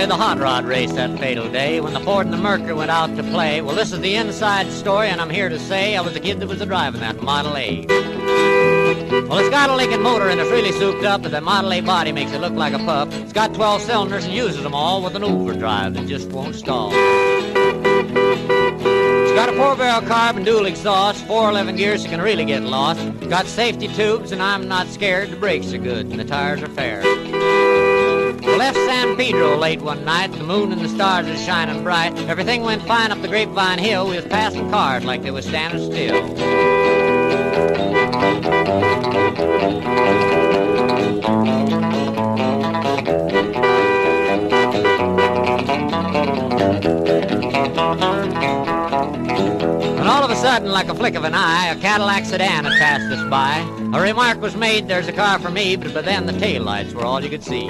story of the hot rod race that fatal day when the Ford and the Mercury went out to play. Well, this is the inside story, and I'm here to say I was the kid that was driving that Model A. Well, it's got a Lincoln motor and it's really souped up, but that Model A body makes it look like a pup. It's got 12 cylinders and uses them all with an overdrive that just won't stall. It's got a 4-barrel carb and dual exhaust, 411 gears, you can really get lost. It's got safety tubes, and I'm not scared. The brakes are good and the tires are fair. We left San Pedro late one night. The moon and the stars are shining bright. Everything went fine up the Grapevine Hill. We was passing cars like they was standing still. And all of a sudden, like a flick of an eye, a Cadillac sedan had passed us by. A remark was made, "There's a car for me," but then the taillights were all you could see.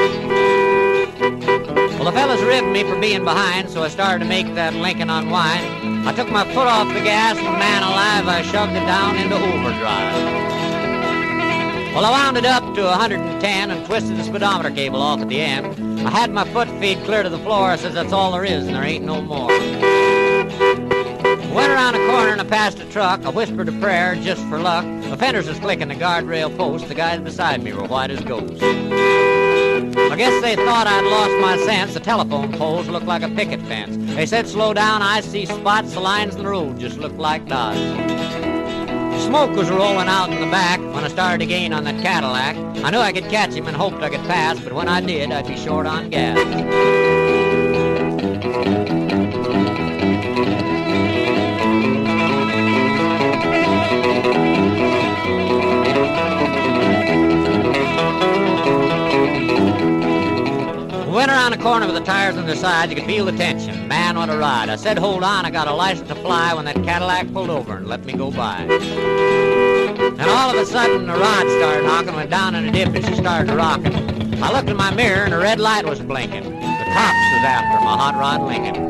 Well, the fellas ribbed me for being behind, so I started to make that Lincoln unwind. I took my foot off the gas, and man alive, I shoved it down into overdrive. Well, I wound it up to 110 and twisted the speedometer cable off at the end. I had my foot feed clear to the floor. I says, "That's all there is, and there ain't no more." Went around a corner and I passed a truck. I whispered a prayer just for luck. The fenders was clicking the guardrail post. The guys beside me were white as ghosts. I guess they thought I'd lost my sense. The telephone poles looked like a picket fence. They said, "Slow down, I see spots." The lines in the road just looked like dots. Smoke was rolling out in the back when I started to gain on that Cadillac. I knew I could catch him and hoped I could pass, but when I did, I'd be short on gas. Went around the corner with the tires on their sides. You could feel the tension. Man, what a ride. I said, "Hold on, I got a license to fly," when that Cadillac pulled over and let me go by. And all of a sudden, the rod started knocking, went down in a dip and she started rocking. I looked in my mirror and a red light was blinking. The cops was after my hot rod Lincoln.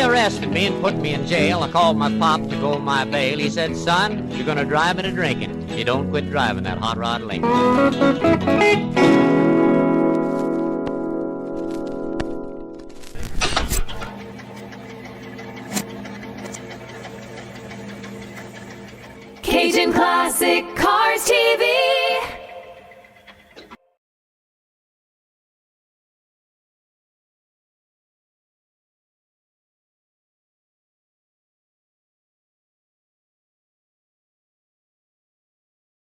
Arrested me and put me in jail. I called my pop to go my bail. He said, "Son, you're gonna drive me to drinking. You don't quit driving that hot rod Lincoln." Cajun Classic Car